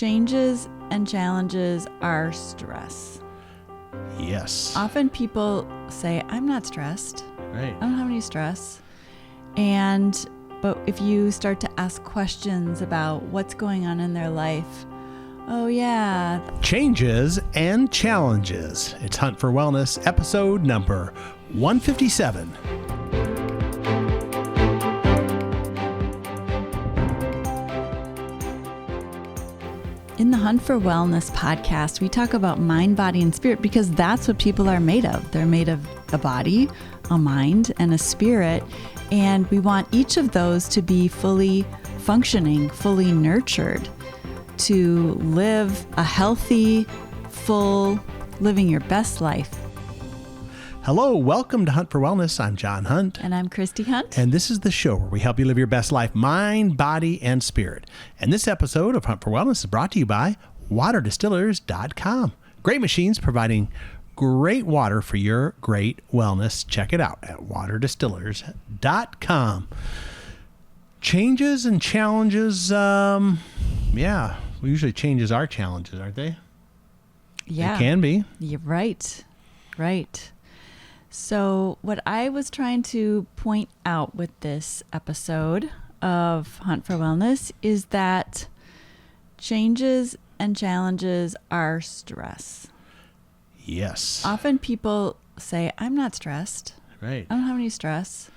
Changes and challenges are stress. Yes. Often people say, I'm not stressed. Right. I don't have any stress. But if you start to ask questions about what's going on in their life, oh yeah. Changes and challenges. It's Hunt for Wellness, episode number 157. In the Hunt for Wellness podcast, we talk about mind, body, and spirit because that's what people are made of. They're made of a body, a mind, and a spirit. And we want each of those to be fully functioning, fully nurtured, to live a healthy, full, living your best life. Hello, welcome to Hunt for Wellness. I'm John Hunt. And I'm Christy Hunt. And this is the show where we help you live your best life, mind, body, and spirit. And this episode of Hunt for Wellness is brought to you by waterdistillers.com. Great machines providing great water for your great wellness. Check it out at waterdistillers.com. Changes and challenges. Usually changes are challenges, aren't they? Yeah. They can be. You're right. Right. So what I was trying to point out with this episode of Hunt for Wellness is that changes and challenges are stress. Yes. Often people say, I'm not stressed. Right. I don't have any stress.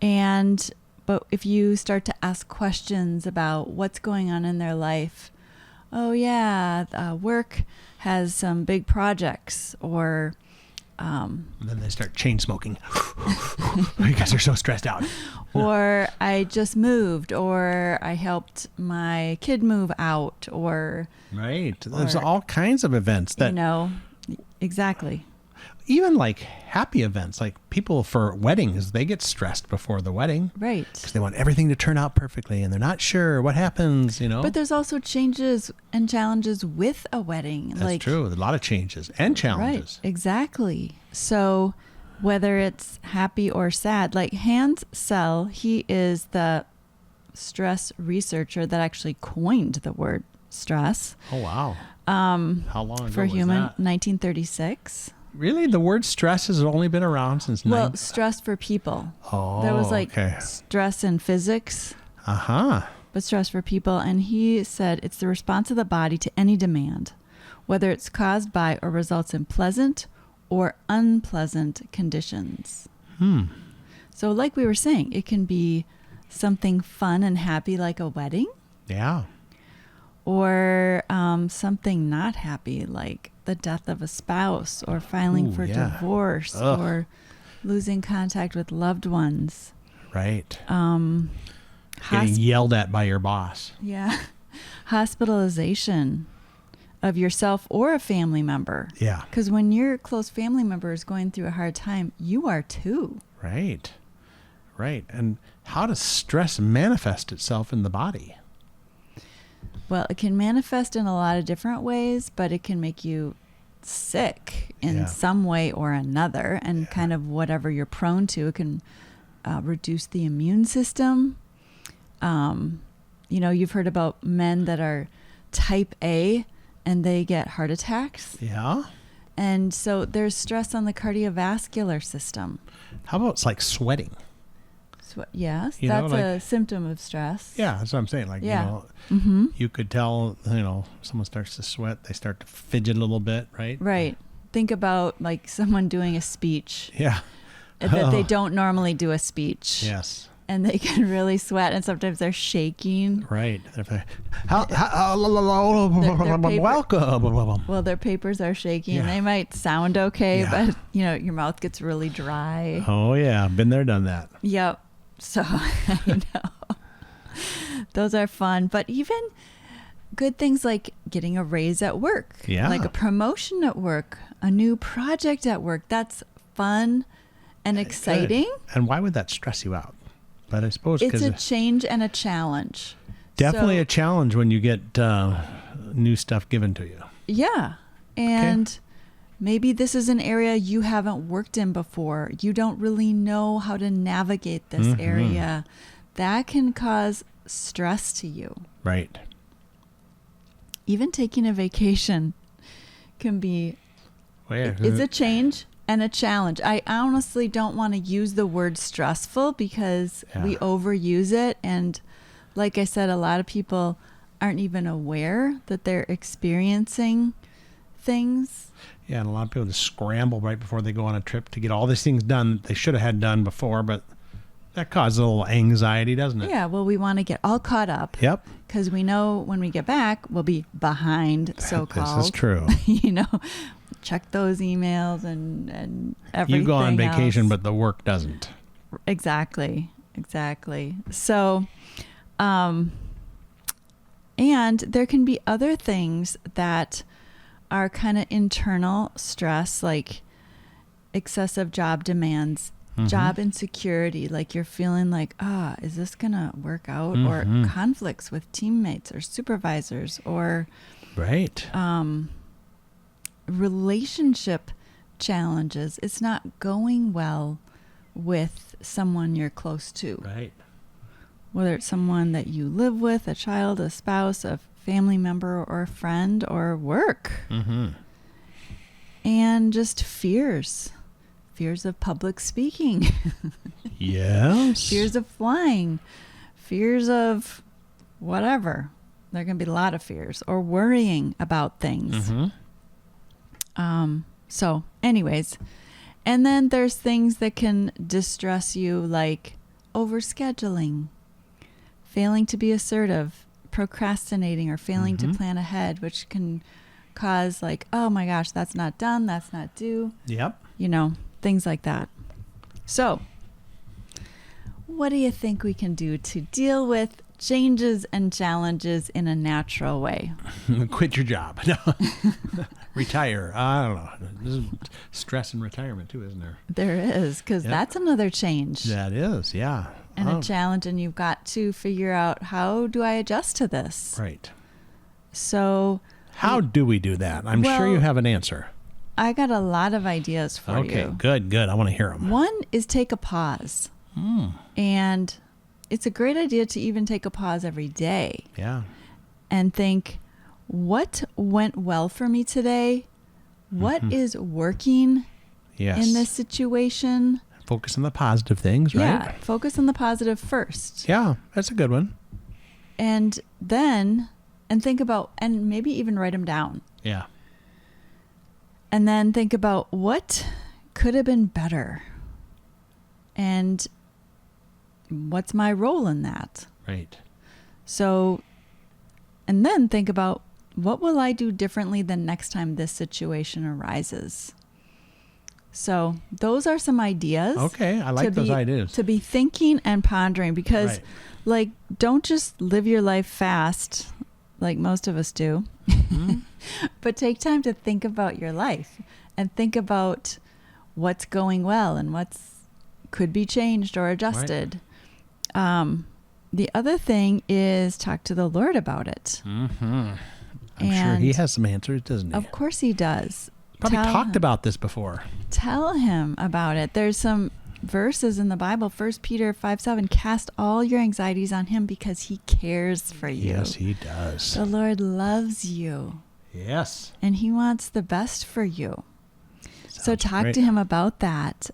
But if you start to ask questions about what's going on in their life, oh yeah, work has some big projects, or and then they start chain smoking because they're so stressed out. Or I just moved, or I helped my kid move out, or right. There's all kinds of events that exactly. Even like happy events, like people for weddings, they get stressed before the wedding. Right. Because they want everything to turn out perfectly and they're not sure what happens, But there's also changes and challenges with a wedding. That's true. There's a lot of changes and challenges. Right. Exactly. So whether it's happy or sad, like Hans Sell, he is the stress researcher that actually coined the word stress. Oh, wow. How long ago for was human, that? 1936. Really? The word stress has only been around since stress for people. Oh, there was okay. Stress in physics. Uh-huh. But stress for people. And he said it's the response of the body to any demand, whether it's caused by or results in pleasant or unpleasant conditions. So like we were saying, it can be something fun and happy like a wedding. Yeah. Or something not happy like the death of a spouse, or filing for divorce, or losing contact with loved ones. Right. Getting yelled at by your boss. Yeah. Hospitalization of yourself or a family member. Yeah. Because when your close family member is going through a hard time, you are too. Right. Right. And how does stress manifest itself in the body? Well, it can manifest in a lot of different ways, but it can make you sick in some way or another, and kind of whatever you're prone to. It can reduce the immune system. You've heard about men that are type A and they get heart attacks. Yeah. And so there's stress on the cardiovascular system. How about like sweating? Yes, that's a symptom of stress. Yeah, that's what I'm saying. You could tell, someone starts to sweat, they start to fidget a little bit, right? Right. Think about like someone doing a speech. Yeah. That they don't normally do a speech. Yes. And they can really sweat, and sometimes they're shaking. Right. Welcome. Well, their papers are shaking. Yeah. They might sound okay, but your mouth gets really dry. Oh yeah, been there, done that. Yep. So I know those are fun, but even good things like getting a raise at work, like a promotion at work, a new project at work. That's fun and exciting. Good. And why would that stress you out? But I suppose it's a change and a challenge. Definitely a challenge when you get new stuff given to you. Yeah. And maybe this is an area you haven't worked in before. You don't really know how to navigate this area. That can cause stress to you. Right. even taking a vacation can be, is a change and a challenge. I honestly don't want to use the word stressful because we overuse it. And like I said, a lot of people aren't even aware that they're experiencing things. Yeah, and a lot of people just scramble right before they go on a trip to get all these things done that they should have had done before, but that causes a little anxiety, doesn't it? Yeah, well, we want to get all caught up. Yep. Because we know when we get back, we'll be behind, so-called. This is true. Check those emails and everything. You go on vacation, else. but the work doesn't. Exactly. So, and there can be other things that are kind of internal stress, like excessive job demands, job insecurity, like you're feeling like, is this going to work out? Or conflicts with teammates or supervisors or relationship challenges. It's not going well with someone you're close to. Right. Whether it's someone that you live with, a child, a spouse, a family member, or a friend, or work. And just fears of public speaking. Yes. Fears of flying. Fears of whatever. There can be a lot of fears, or worrying about things. So anyways, and then there's things that can distress you, like overscheduling, failing to be assertive, procrastinating, or failing to plan ahead, which can cause like, oh my gosh, that's not done, that's not due. Yep. Things like that. So what do you think we can do to deal with changes and challenges in a natural way? Quit your job. No. Retire. I don't know. There's stress in retirement too, isn't there? There is, because that's another change. That is, yeah. And a challenge, and you've got to figure out, how do I adjust to this? Right. So how do we do that? I'm sure you have an answer. I got a lot of ideas for you. Okay, good. I want to hear them. One is take a pause. And it's a great idea to even take a pause every day. Yeah. And think, what went well for me today? What is working in this situation? Focus on the positive things, right? Yeah, focus on the positive first. Yeah, that's a good one. And then, think about, and maybe even write them down. Yeah. And then think about what could have been better. And what's my role in that? Right. So, and then think about, what will I do differently the next time this situation arises? So those are some ideas. Okay, I like those ideas. To be thinking and pondering, because like, don't just live your life fast like most of us do, but take time to think about your life and think about what's going well and what's could be changed or adjusted. The other thing is talk to the Lord about it. I'm sure he has some answers, doesn't he? Of course he does. Probably talked about this before. Tell him about it. There's some verses in the Bible, 1 Peter 5:7, cast all your anxieties on him because he cares for you. Yes, he does. The Lord loves you. Yes. And he wants the best for you. So talk to him about that.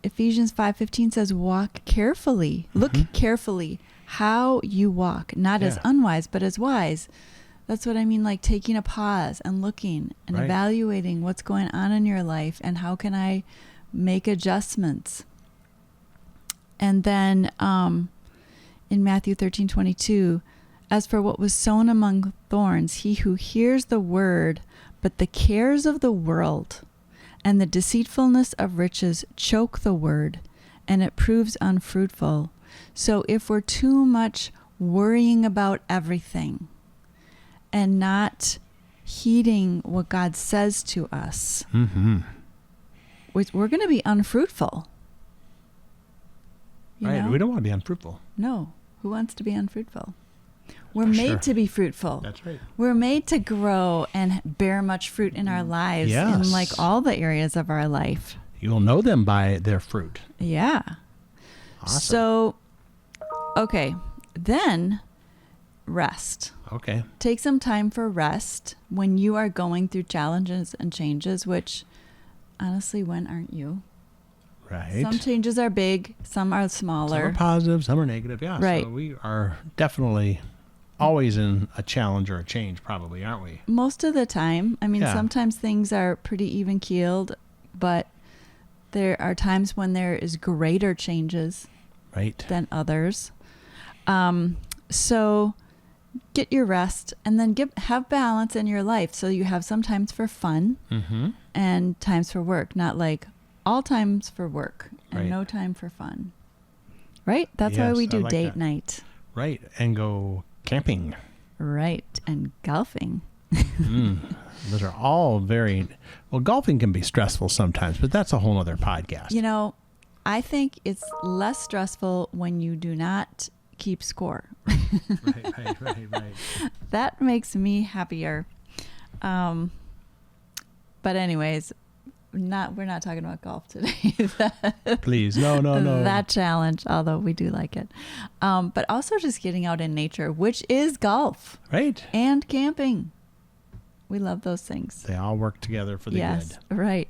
Ephesians 5:15 says, walk carefully. Look carefully how you walk, not as unwise, but as wise. That's what I mean, like taking a pause and looking and evaluating what's going on in your life and how can I make adjustments. And then in Matthew 13:22, as for what was sown among thorns, he who hears the word, but the cares of the world and the deceitfulness of riches choke the word, and it proves unfruitful. So if we're too much worrying about everything and not heeding what God says to us, we're going to be unfruitful. You know? We don't want to be unfruitful. No. Who wants to be unfruitful? We're made to be fruitful. That's right. We're made to grow and bear much fruit in our lives in like all the areas of our life. You'll know them by their fruit. Yeah. Awesome. So, okay. Then rest. Okay. Take some time for rest when you are going through challenges and changes, which honestly, when aren't you? Right. Some changes are big, some are smaller. Some are positive, some are negative. Yeah. Right. So we are definitely always in a challenge or a change, probably, aren't we? Most of the time. I mean, Yeah. sometimes things are pretty even keeled, but there are times when there is greater changes Right. than others. So get your rest and then have balance in your life. So you have some times for fun Mm-hmm. and times for work, not like all times for work and Right. no time for fun. Right? That's why Yes, we I do like date that. night. Right. And go camping. Right. And golfing. Those are all very, well, golfing can be stressful sometimes, but that's a whole other podcast. You know, I think it's less stressful when you do not keep score. Right. That makes me happier. But anyways, we're not talking about golf today. Please. No. That challenge, although we do like it. But also just getting out in nature, which is golf Right. and camping. We love those things. They all work together for the Yes, good. right.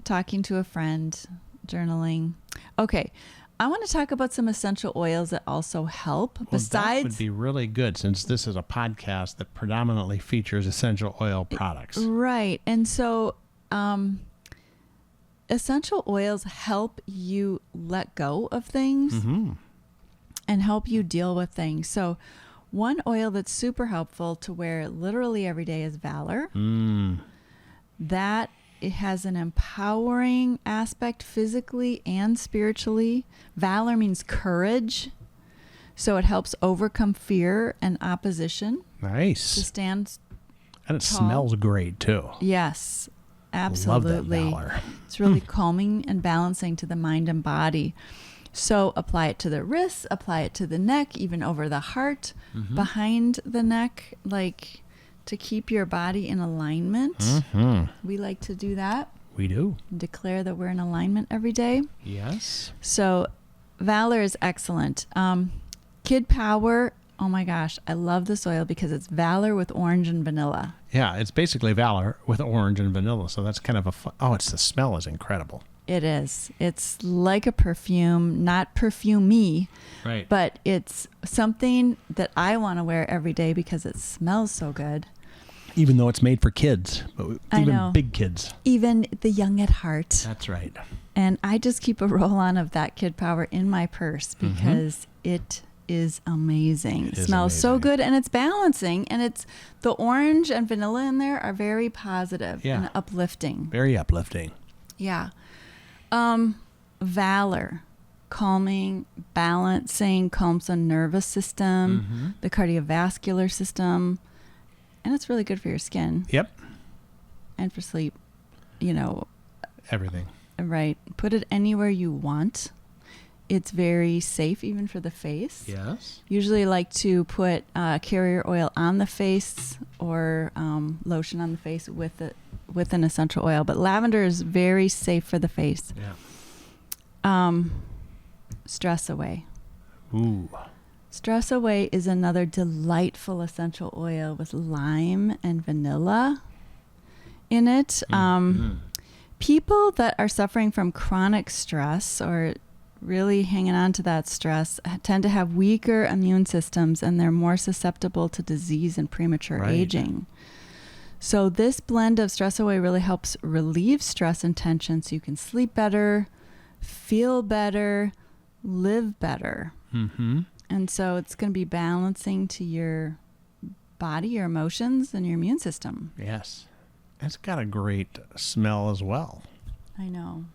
Talking to a friend, journaling. Okay. I want to talk about some essential oils that also help. Well, that would be really good since this is a podcast that predominantly features essential oil products. Right. And so essential oils help you let go of things Mm-hmm. and help you deal with things. So one oil that's super helpful to wear literally every day is Valor. That it has an empowering aspect physically and spiritually. Valor means courage. So it helps overcome fear and opposition to Nice. stand. And it tall. smells great too. Yes, Love absolutely. that Valor. It's really calming and balancing to the mind and body. So apply it to the wrists, apply it to the neck, even over the heart, behind the neck, like to keep your body in alignment. We like to do that. We do. Declare that we're in alignment every day. Yes. So Valor is excellent. Kid Power, oh my gosh, I love this oil because it's Valor with orange and vanilla. Yeah, it's basically Valor with orange and vanilla. So that's kind of a fun. Oh, the smell is incredible. It is. It's like a perfume, not perfumey, Right. but it's something that I want to wear every day because it smells so good. Even though it's made for kids, but I even know. big kids. Even the young at heart. That's right. And I just keep a roll-on of that Kid Power in my purse because it is amazing. It is Smells so amazing. good, and it's balancing, and it's the orange and vanilla in there are very positive Yeah. and uplifting. Very uplifting. Yeah. Valor, calming, balancing, calms the nervous system, the cardiovascular system, and it's really good for your skin Yep. and for sleep. You know, Everything. right. Put it anywhere you want. It's very safe even for the face. Yes. Usually like to put carrier oil on the face or lotion on the face with an essential oil. But lavender is very safe for the face. Yeah. Stress Away. Ooh. Stress Away is another delightful essential oil with lime and vanilla in it. People that are suffering from chronic stress or really hanging on to that stress tend to have weaker immune systems, and they're more susceptible to disease and premature Right. aging. So this blend of Stress Away really helps relieve stress and tension so you can sleep better, feel better, live better. Mm-hmm. And so it's going to be balancing to your body, your emotions, and your immune system. Yes. It's got a great smell as well. I know.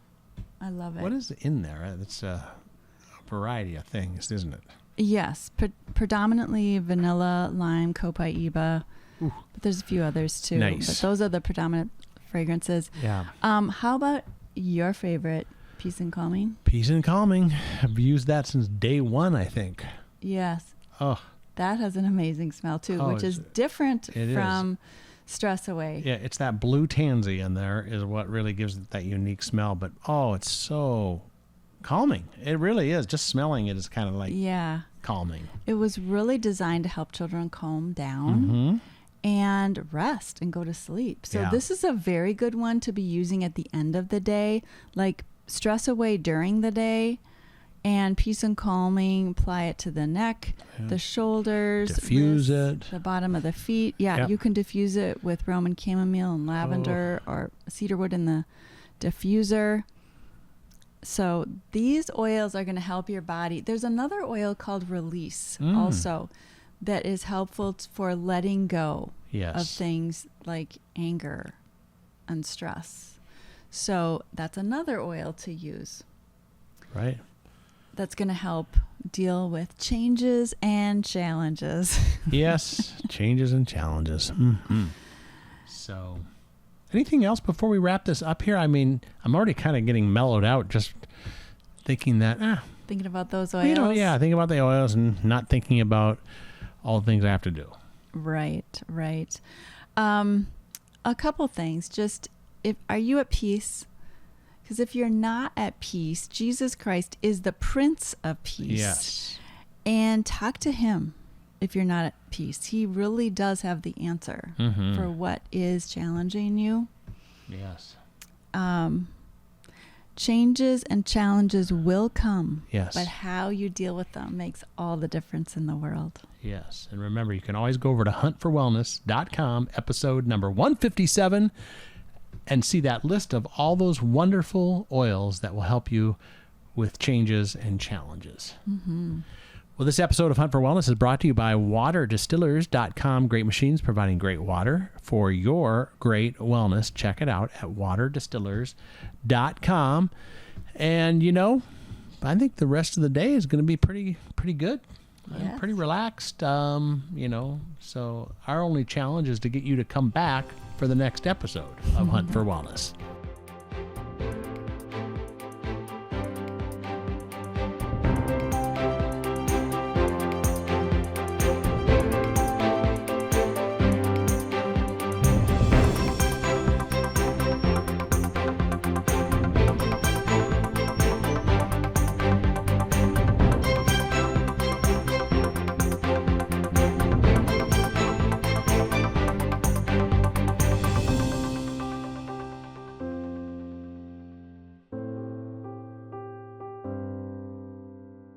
I love it. What is in there? It's a variety of things, isn't it? Yes. Predominantly vanilla, lime, copaiba. Ooh. But there's a few others too. Nice. But those are the predominant fragrances. Yeah. How about your favorite, Peace and Calming? Peace and calming. I've used that since day one, I think. Yes. Oh, That has an amazing smell too, Oh, which is it's- different it is. from Stress Away. yeah. It's that blue tansy in there is what really gives it that unique smell. But, oh, it's so calming. It really is. Just smelling it is kind of like, Yeah. calming. It was really designed to help children calm down and rest and go to sleep. So this is a very good one to be using at the end of the day, like stress away during the day, and peace and calming, apply it to the neck, the shoulders, diffuse it, the bottom of the feet. You can diffuse it with Roman chamomile and lavender or cedarwood in the diffuser. So these oils are going to help your body. There's another oil called Release also that is helpful for letting go of things like anger and stress. So that's another oil to use. Right. That's going to help deal with changes and challenges. Yes, changes and challenges. So, anything else before we wrap this up here? I mean, I'm already kind of getting mellowed out just thinking that, thinking about those oils. Thinking about the oils and not thinking about all the things I have to do. Right. A couple things. Just, are you at peace? Because if you're not at peace, Jesus Christ is the Prince of Peace. Yes. And talk to him if you're not at peace. He really does have the answer for what is challenging you. Yes. Changes and challenges will come. Yes. But how you deal with them makes all the difference in the world. Yes. And remember, you can always go over to Hunt4Wellness.com, episode number 157, and see that list of all those wonderful oils that will help you with changes and challenges. Well, this episode of Hunt for Wellness is brought to you by waterdistillers.com. Great machines providing great water for your great wellness. Check it out at waterdistillers.com. And, I think the rest of the day is going to be pretty good. Yes. Pretty relaxed, so our only challenge is to get you to come back for the next episode of Hunt for Wellness.